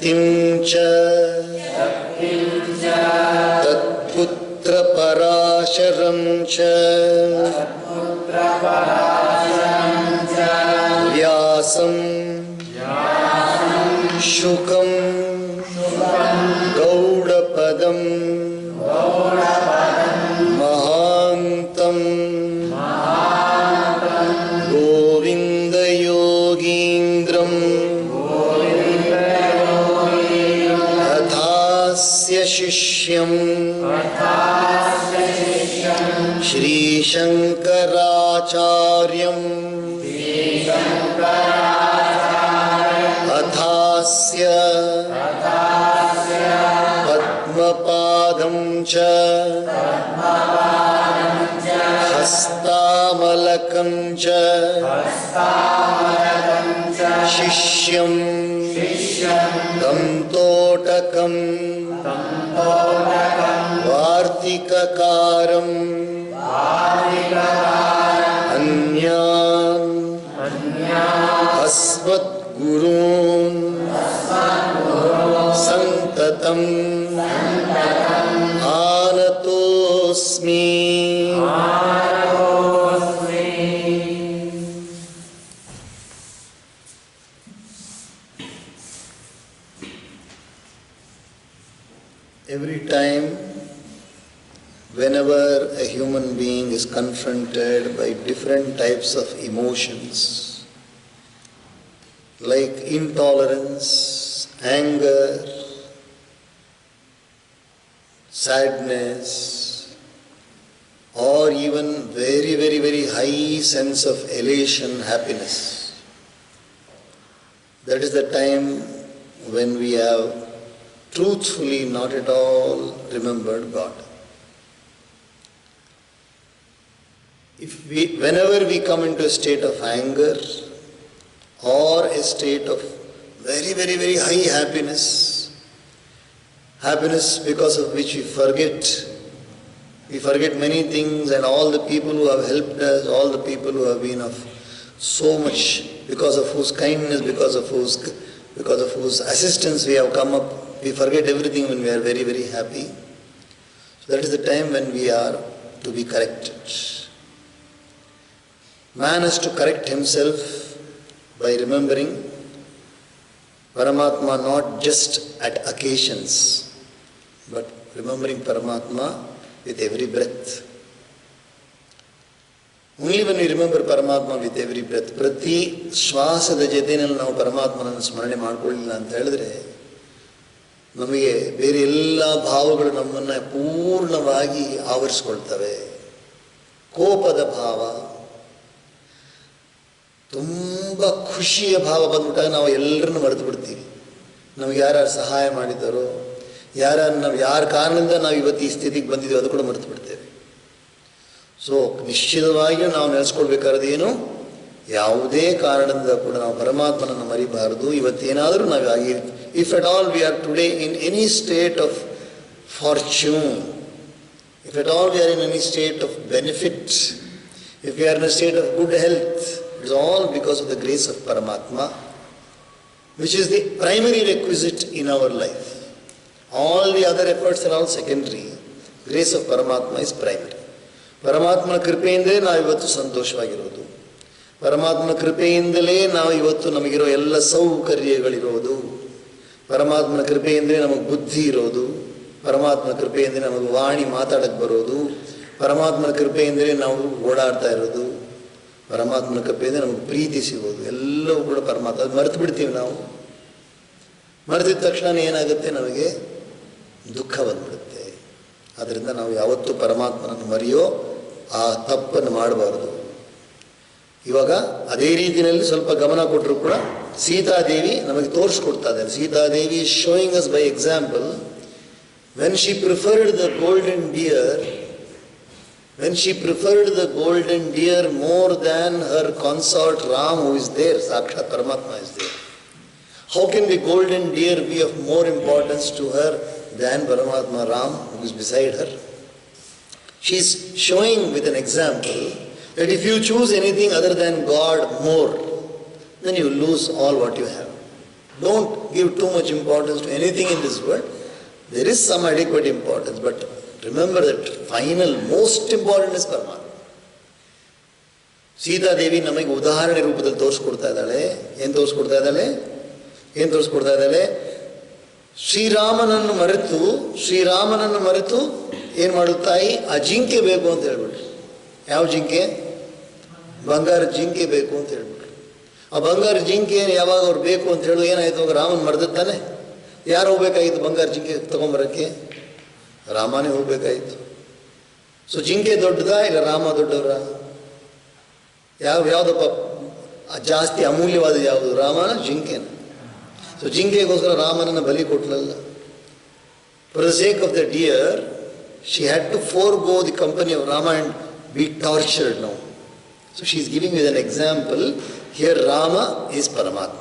शक्तिं च तत्पुत्रपराशरं च व्यासं शुकं गौडपदं महान्तं गोविन्दयोगीन्द्रं तथास्य शिष्यं श्रीशङ्कराचार्यं अथास्य पद्मपादं च हस्तामलकं च शिष्यं दन्तोटकं वार्तिककारं अन्यान् अस्मद्गुरून् सन्ततम् आनतोऽस्मि। Every time, whenever a human being is confronted by different types of emotions, like intolerance, anger, sadness, or even very, very, very high sense of elation, happiness, that is the time when we have truthfully not at all remembered God. Whenever we come into a state of anger or a state of very, very, very high happiness, happiness because of which we forget many things and all the people who have helped us, all the people who have been of so much, because of whose kindness, because of whose assistance we have come up. We forget everything when we are very, very happy. So that is the time when we are to be corrected. Man has to correct himself by remembering Paramatma not just at occasions, but remembering Paramatma with every breath. Only when we remember Paramatma with every breath, ಪ್ರತಿ ಶ್ವಾಸದ ಜೊತೆಯಲ್ಲಿ ನಾವು ಪರಮಾತ್ಮನನ್ನು ಸ್ಮರಣೆ ಮಾಡಿಕೊಳ್ಳಿಲ್ಲ ಅಂತ ಹೇಳಿದ್ರೆ ನಮಗೆ ಬೇರೆ ಎಲ್ಲ ಭಾವಗಳು ನಮ್ಮನ್ನು ಪೂರ್ಣವಾಗಿ ಆವರಿಸ್ಕೊಳ್ತವೆ. ಕೋಪದ ಭಾವ, ತುಂಬ ಖುಷಿಯ ಭಾವ ಬಂದ್ಬಿಟ್ಟಾಗ ನಾವು ಎಲ್ಲರನ್ನು ಮರೆತು ಬಿಡ್ತೀವಿ. ನಮಗೆ ಯಾರ್ಯಾರು ಸಹಾಯ ಮಾಡಿದ್ದಾರೋ, ಯಾರ ಕಾರಣದಿಂದ ನಾವು ಇವತ್ತು ಈ ಸ್ಥಿತಿಗೆ ಬಂದಿದ್ದೀವಿ ಅದು ಕೂಡ ಮರೆತು ಬಿಡ್ತೇವೆ. ಸೊ ನಿಶ್ಚಿತವಾಗಿಯೂ ನಾವು ನೆನೆಸ್ಕೊಳ್ಬೇಕಾದ್ರೆ ಏನು, ಯಾವುದೇ ಕಾರಣದಿಂದ ಕೂಡ ನಾವು ಪರಮಾತ್ಮನನ್ನು ಮರಿಬಾರದು. ಇವತ್ತೇನಾದರೂ ನಾವು if at all we are today in any state of fortune, if at all we are in any state of benefit, if we are in a state of good health, it is all because of the grace of Paramatma, which is the primary requisite in our life. All the other efforts are all secondary. Grace of Paramatma is primary. ಪರಮಾತ್ಮನ ಕೃಪೆಯಿಂದಲೇ ನಾವು ಇವತ್ತು ಸಂತೋಷವಾಗಿರೋದು, ಪರಮಾತ್ಮನ ಕೃಪೆಯಿಂದಲೇ ನಾವು ಇವತ್ತು ನಮಗಿರೋ ಎಲ್ಲ ಸೌಕರ್ಯಗಳಿರೋದು, ಪರಮಾತ್ಮನ ಕೃಪೆಯಿಂದಲೇ ನಮಗೆ ಬುದ್ಧಿ ಇರೋದು, ಪರಮಾತ್ಮನ ಕೃಪೆಯಿಂದಲೇ ನಮಗೆ ವಾಣಿ ಮಾತಾಡಕ್ಕೆ ಬರೋದು, ಪರಮಾತ್ಮನ ಕೃಪೆಯಿಂದಲೇ ನಾವು ಓಡಾಡ್ತಾ ಇರೋದು, ಪರಮಾತ್ಮನ ಕೃಪೆಯಿಂದ ನಮಗೆ ಪ್ರೀತಿ ಸಿಗೋದು, ಎಲ್ಲವೂ ಕೂಡ ಪರಮಾತ್ಮ. ಅದು ಮರೆತು ಬಿಡ್ತೀವಿ ನಾವು. ಮರೆತಿದ ತಕ್ಷಣ ಏನಾಗುತ್ತೆ, ನಮಗೆ ದುಃಖ ಬಂದ್ಬಿಡುತ್ತೆ. ಆದ್ದರಿಂದ ನಾವು ಯಾವತ್ತೂ ಪರಮಾತ್ಮನನ್ನು ಮರೆಯೋ ಆ ತಪ್ಪನ್ನು ಮಾಡಬಾರ್ದು. ಇವಾಗ ಅದೇ ರೀತಿಯಲ್ಲಿ ಸ್ವಲ್ಪ ಗಮನ ಕೊಟ್ಟರು ಕೂಡ ಸೀತಾದೇವಿ ನಮಗೆ ತೋರಿಸ್ಕೊಡ್ತಾ ಇದ್ದಾರೆ. Sitadevi is showing us by example when she preferred the golden deer more than her consort Ram, who is there, Sakshat Paramatma is there. How can the golden deer be of more importance to her than Paramatma Ram, who is beside her? She is showing with an example that if you choose anything other than God more, then you lose all what you have. Don't give too much importance to anything in this world. There is some adequate importance, but remember that final, most important is Paramatma. Sitadevi ನಮಗೆ ಉದಾಹರಣೆ ರೂಪದಲ್ಲಿ ತೋರಿಸ್ಕೊಡ್ತಾ ಇದ್ದಾಳೆ. ಏನು ತೋರಿಸ್ಕೊಡ್ತಾ ಇದ್ದಾಳೆ? ಶ್ರೀರಾಮನನ್ನು ಮರೆತು ಏನು ಮಾಡುತ್ತಾಯಿ? ಆ ಜಿಂಕೆ ಬೇಕು ಅಂತ ಹೇಳ್ಬಿಟ್ರು. ಯಾವ ಜಿಂಕೆ? ಬಂಗಾರ ಜಿಂಕೆ ಬೇಕು ಅಂತ ಹೇಳ್ಬಿಟ್ರು. ಆ ಬಂಗಾರ ಜಿಂಕೆ ಯಾವಾಗ ಅವ್ರು ಬೇಕು ಅಂತ ಹೇಳೋದು ಏನಾಯಿತು? ರಾಮನ ಮರೆದಿದ್ದಾನೆ. ಯಾರು ಹೋಗ್ಬೇಕಾಗಿತ್ತು ಬಂಗಾರ ಜಿಂಕೆ ತಗೊಂಬರೋಕ್ಕೆ? ರಾಮನೇ ಹೋಗ್ಬೇಕಾಯಿತು. ಸೊ ಜಿಂಕೆ ದೊಡ್ಡದಾ ಇಲ್ಲ ರಾಮ ದೊಡ್ಡವರ? ಯಾವುದಪ್ಪ ಜಾಸ್ತಿ ಅಮೂಲ್ಯವಾದ ಯಾವುದು? ರಾಮನ ಜಿಂಕೆನ? ಸೊ ಜಿಂಕೆಗೋಸ್ಕರ ರಾಮನನ್ನು ಬಲಿ ಕೊಟ್ಟಲಲ್ಲ. For the sake of the deer she had to forgo the company of Rama and be tortured now. So she is giving with an example. Here Rama is Paramatma.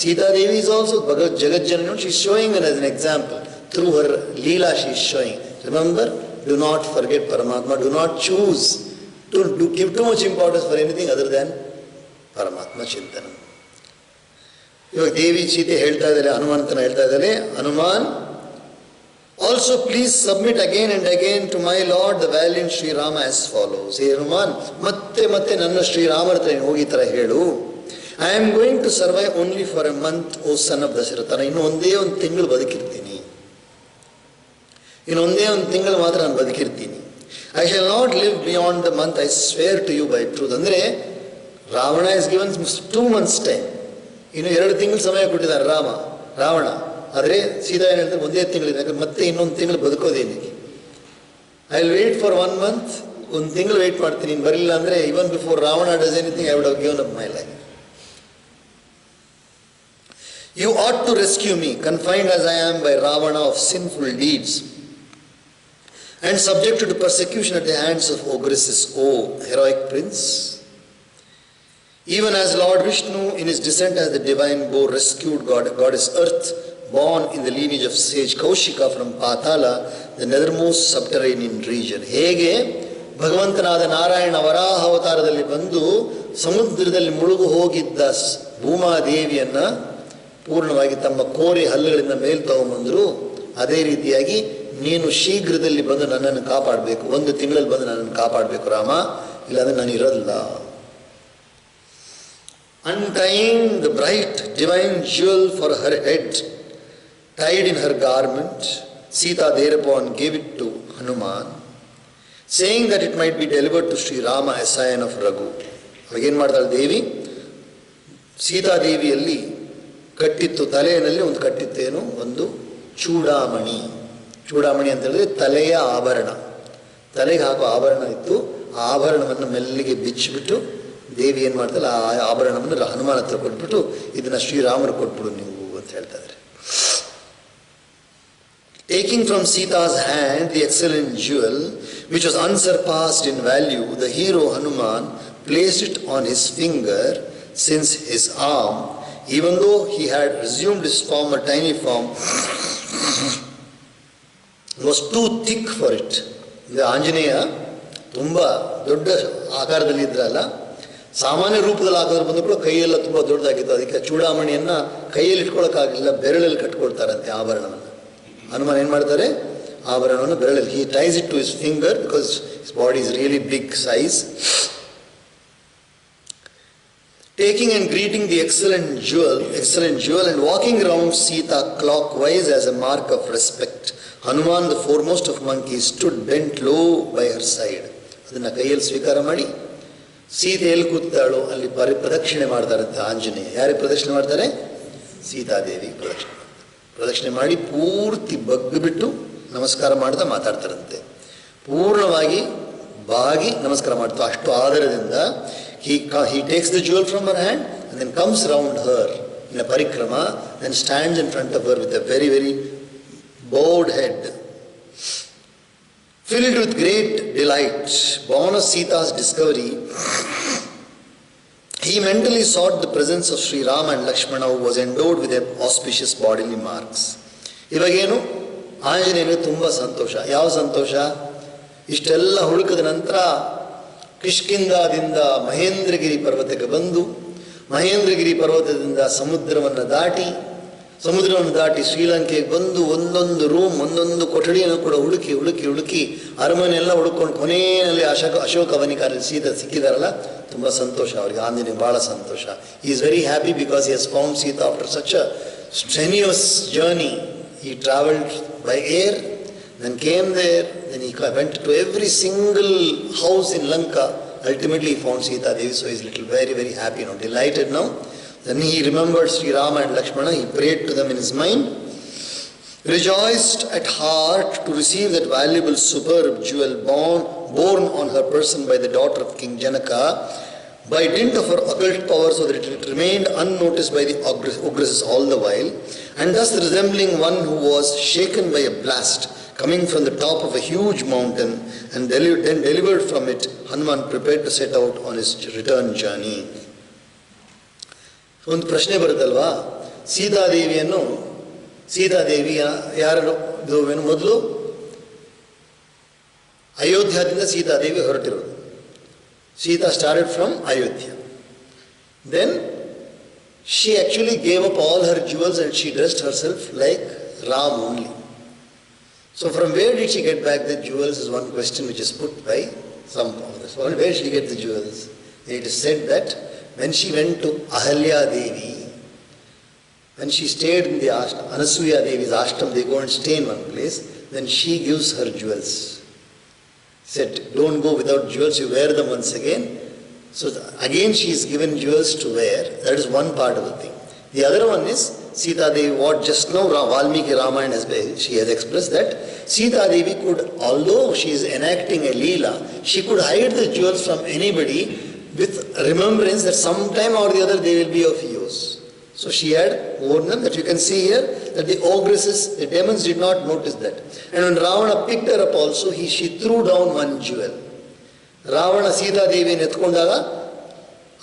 Sita Devi is also Jagat-Janani. She is showing it as an example. Through her Leela she is showing. Remember, do not forget Paramatma. Do not choose to give too much importance for anything other than Paramatma Chintanam. ಇವಾಗ ದೇವಿ ಸೀತೆ ಹೇಳ್ತಾ ಇದ್ದಾರೆ, ಹನುಮಂತನ ಹೇಳ್ತಾ ಇದ್ದಾರೆ, Hanuman also please submit again and again to my lord the valiant Sri Rama as follows. ಹೇ ಹನುಮಾನ್, ಮತ್ತೆ ನನ್ನ ಶ್ರೀರಾಮರ ಹತ್ರ ಹೋಗಿ ಥರ ಹೇಳು. I am going to survive only for a month, O son of Dasharatha. ಇನ್ನು ಒಂದೇ ಒಂದು ತಿಂಗಳು ಬದುಕಿರ್ತೀನಿ. ಮಾತ್ರ ನಾನು ಬದುಕಿರ್ತೀನಿ. I shall not live beyond the month, I swear to you by truth. ಅಂದರೆ Ravana is given 2 months time. ಇನ್ನು 2 ತಿಂಗಳು ಸಮಯ ಕೊಟ್ಟಿದ್ದಾರೆ ರಾವಣ. ಆದರೆ ಸೀತಾ ಏನು ಹೇಳ್ತಾರೆ? ಒಂದೇ ತಿಂಗಳಿದೆ. ಯಾಕಂದ್ರೆ ಮತ್ತೆ ಇನ್ನೊಂದು ತಿಂಗಳು ಬದುಕೋದೇನಿಗೆ. I will wait for 1 month. ಒಂದು ತಿಂಗಳು ವೇಟ್ ಮಾಡ್ತೀನಿ. ನೀನು ಬರಲಿಲ್ಲ ಅಂದರೆ even before Ravana does anything I would have given up my life. You ought to rescue me, confined as I am by Ravana of sinful deeds, and subjected to persecution at the hands of ogresses, O heroic prince. Even as Lord Vishnu in his descent as the divine boar rescued goddess Earth, born in the lineage of sage Kaushika from Patala, the nethermost subterranean region. ಹೇಗೆ ಭಗವಂತನಾದ ನಾರಾಯಣ ವರಾಹ ಅವತಾರದಲ್ಲಿ ಬಂದು ಸಮುದ್ರದಲ್ಲಿ ಮುಳುಗು ಹೋಗಿದ್ದ ಭೂಮಾದೇವಿಯನ್ನು ಪೂರ್ಣವಾಗಿ ತಮ್ಮ ಕೋರೆ ಹಲ್ಲುಗಳಿಂದ ಮೇಲ್ ತಗೊಂಬಂದರು, ಅದೇ ರೀತಿಯಾಗಿ ನೀನು ಶೀಘ್ರದಲ್ಲಿ ಬಂದು ನನ್ನನ್ನು ಕಾಪಾಡಬೇಕು. 1 ತಿಂಗಳಲ್ಲಿ ಬಂದು ನನ್ನನ್ನು ಕಾಪಾಡಬೇಕು ರಾಮ, ಇಲ್ಲಾಂದರೆ ನಾನು ಇರೋದಿಲ್ಲ. Untying the bright divine jewel for her head, tied in her garment, Sita thereupon gave it to Hanuman, saying that it might be delivered to Sri Rama, a scion of Raghu. ಅವಾಗೇನು ಮಾಡ್ತಾಳೆ ದೇವಿ? ಸೀತಾದೇವಿಯಲ್ಲಿ ಕಟ್ಟಿತ್ತು, ತಲೆಯಲ್ಲಿ ಒಂದು ಕಟ್ಟಿತ್ತೇನು? ಒಂದು ಚೂಡಾಮಣಿ. ಚೂಡಾಮಣಿ ಅಂತ ಹೇಳಿದ್ರೆ ತಲೆಯ ಆಭರಣ, ತಲೆಗೆ ಹಾಕೋ ಆಭರಣ ಇತ್ತು. ಆ ಆಭರಣವನ್ನು ಮೆಲ್ಲಿಗೆ ಬಿಚ್ಚಿಬಿಟ್ಟು ದೇವಿ ಏನು ಮಾಡ್ತಾಳೆ, ಆ ಆಭರಣವನ್ನು ಹನುಮಾನ ಹತ್ರ ಕೊಟ್ಬಿಟ್ಟು ಇದನ್ನು ಶ್ರೀರಾಮರು ಕೊಟ್ಬಿಡು ನೀವು ಅಂತ ಹೇಳ್ತಾ ಇದ್ದಾರೆ. Taking from Sita's hand the excellent jewel, which was unsurpassed in value, the hero Hanuman placed it on his finger, since his arm, even though he had resumed his former tiny form, was too thick for it. ಇದು ಆಂಜನೇಯ ತುಂಬ ದೊಡ್ಡ ಆಕಾರದಲ್ಲಿ ಇದ್ರಲ್ಲ, ಸಾಮಾನ್ಯ ರೂಪದಲ್ಲಿ ಆಕಾರ ಬಂದು ಕೂಡ ಕೈಯೆಲ್ಲ ತುಂಬ ದೊಡ್ಡದಾಗಿತ್ತು. ಅದಕ್ಕೆ ಚೂಡಾಮಣಿಯನ್ನು ಕೈಯಲ್ಲಿ ಇಟ್ಕೊಳ್ಳೋಕ್ಕಾಗಲಿಲ್ಲ, ಬೆರಳಲ್ಲಿ ಕಟ್ಕೊಳ್ತಾರಂತೆ ಆಭರಣವನ್ನು. ಹನುಮಾನ್ ಏನು ಮಾಡ್ತಾರೆ? ಆಭರಣವನ್ನು ಬೆರಳಲ್ಲಿ, he ties it to his finger because his body is really big size. Taking and greeting the excellent jewel and walking round Sita clockwise as a mark of respect, Hanuman, the foremost of monkeys, stood bent low by her side. ಅದನ್ನು ಕೈಯಲ್ಲಿ ಸ್ವೀಕಾರ ಮಾಡಿ ಸೀತೆ ಎಲ್ಲಿ ಕೂತಾಳೋ ಅಲ್ಲಿ ಪ್ರದಕ್ಷಿಣೆ ಮಾಡ್ತಾರಂತೆ ಆಂಜನೇಯ. ಯಾರಿಗೆ ಪ್ರದಕ್ಷಿಣೆ ಮಾಡ್ತಾರೆ? ಸೀತಾದೇವಿ ಪ್ರದಕ್ಷಿಣೆ ಮಾಡಿ ಪೂರ್ತಿ ಬಗ್ಗಿಬಿಟ್ಟು ನಮಸ್ಕಾರ ಮಾಡ್ತಾ ಮಾತಾಡ್ತಾರಂತೆ. ಪೂರ್ಣವಾಗಿ ಬಾಗಿ ನಮಸ್ಕಾರ ಮಾಡ್ತಾ ಅಷ್ಟು ಆದರದಿಂದ he takes the jewel from her hand and then comes round her in a parikrama and stands in front of her with a very, very bowed head. Filled with great delight, born of Sita's discovery, he mentally sought the presence of Sri Rama and Lakshmana, who was endowed with auspicious bodily marks. ಇವಾಗೇನು ಆಂಜನೇಯನಿಗೆ ತುಂಬ ಸಂತೋಷ. ಯಾವ ಸಂತೋಷ? ಇಷ್ಟೆಲ್ಲ ಹುಡುಕದ ನಂತರ ಕಿಷ್ಕಿಂಧಾದಿಂದ ಮಹೇಂದ್ರಗಿರಿ ಪರ್ವತಕ್ಕೆ ಬಂದು ಮಹೇಂದ್ರಗಿರಿ ಪರ್ವತದಿಂದ ಸಮುದ್ರವನ್ನು ದಾಟಿ ಶ್ರೀಲಂಕೆಗೆ ಬಂದು ಒಂದೊಂದು ರೂಮ್, ಒಂದೊಂದು ಕೊಠಡಿಯನ್ನು ಕೂಡ ಹುಡುಕಿ ಅರಮನೆಯೆಲ್ಲ ಹುಡುಕೊಂಡು ಕೊನೆಯಲ್ಲಿ ಅಶೋಕ ವನಿಕಾರಲ್ಲಿ ಸೀತಾ ಸಿಕ್ಕಿದಾರಲ್ಲ, ತುಂಬ ಸಂತೋಷ ಅವರಿಗೆ. ಆಂಜನೇಯ ಭಾಳ ಸಂತೋಷ. He is very happy because he has found Sita after such a strenuous journey. He travelled by air, then came there, then he went to every single house in Lanka. Ultimately he found Sita Devi, so he is very, very happy now, delighted now. Then he remembered Sri Rama and Lakshmana, he prayed to them in his mind, rejoiced at heart to receive that valuable superb jewel born on her person by the daughter of King Janaka, by dint of her occult power, so that it remained unnoticed by the ogresses all the while, and thus resembling one who was shaken by a blast coming from the top of a huge mountain, and then delivered from it, Hanuman prepared to set out on his return journey. ಒಂದು ಪ್ರಶ್ನೆ ಬರುತ್ತಲ್ವಾ, ಸೀತಾದೇವಿಯ ಯಾರು ಮೊದಲು ಅಯೋಧ್ಯದಿಂದ Sitadevi ಹೊರಟಿರೋದು. Sita started from Ayodhya. Then she actually gave up all her jewels and she dressed herself like Ram only. So from where did she get back the jewels is one question which is put by some of us. Where did she get the jewels? It is said that when she went to Ahalya Devi, when she stayed in the ashram, Anasuya Devi's ashram, they go and stay in one place, then she gives her jewels. Said, don't go without jewels, you wear them once again. So again she is given jewels to wear. That is one part of the thing. The other one is Sita Devi, what just now Valmiki Ramayana she has expressed that Sita Devi could, although she is enacting a Leela, she could hide the jewels from anybody with remembrance that sometime or the other they will be of use. So she had worn them, that you can see here that the ogresses, the demons did not notice that. And when Ravana picked her up also, she threw down one jewel. Ravana Sita Deviಯನ್ನು ಎತ್ಕೊಂಡಾಗ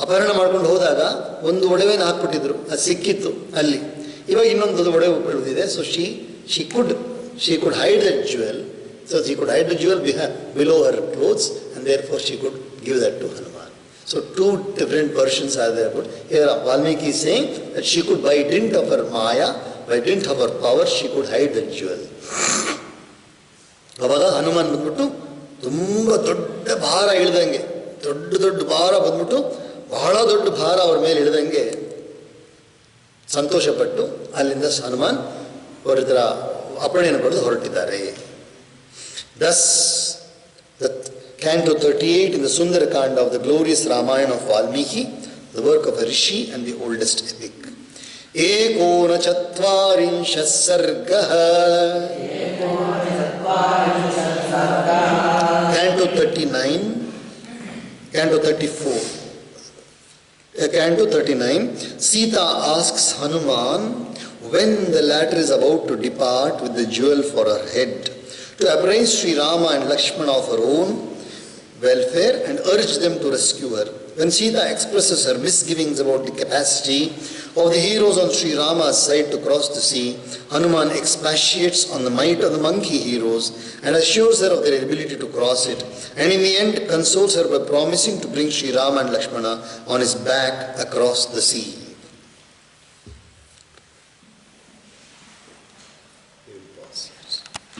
ಅಪಹರಣ ಮಾಡ್ಕೊಂಡು ಹೋದಾಗ ಒಂದು ಒಡವೆನ ಹಾಕ್ಬಿಟ್ಟಿದ್ರು, ಅದು ಸಿಕ್ಕಿತ್ತು ಅಲ್ಲಿ. ಇವಾಗ ಇನ್ನೊಂದು ಒಡವೆ ಉಳಿದಿದೆ. So she could hide that jewel. So she could hide the jewel below her clothes, and therefore she could give that to Hanuman. So two different versions are there. But here Valmiki is saying that she could, by dint of her maya, by dint of her power, she could hide the jewel. ಅವಾಗ ಹನುಮಾನ್ ಬಂದ್ಬಿಟ್ಟು ತುಂಬ ದೊಡ್ಡ ಭಾರ ಇಳಿದಂಗೆ, ದೊಡ್ಡ ಭಾರ ಬಂದ್ಬಿಟ್ಟು ಬಹಳ ದೊಡ್ಡ ಭಾರ ಅವ್ರ ಮೇಲೆ ಇಳಿದಂಗೆ ಸಂತೋಷಪಟ್ಟು ಅಲ್ಲಿಂದ ಹನುಮಾನ್ ಅವರ ಅಪ್ಪಣೆಯನ್ನು ಪಡೆದು ಹೊರಟಿದ್ದಾರೆ. Thus, the Canto 38 in the Sundarakanda of the glorious Ramayana of Valmiki, the work of a rishi and the oldest epic. Ekona Chatvarinshah Sargaha. Canto 39, Canto 34. Canto 39, Sita asks Hanuman when the latter is about to depart with the jewel for her head, to apprise Sri Rama and Lakshmana of her own welfare and urge them to rescue her. When Sita expresses her misgivings about the capacity of the heroes on Sri Rama's side to cross the sea, Hanuman expatiates on the might of the monkey heroes and assures her of their ability to cross it, and in the end consoles her by promising to bring Sri Rama and Lakshmana on his back across the sea.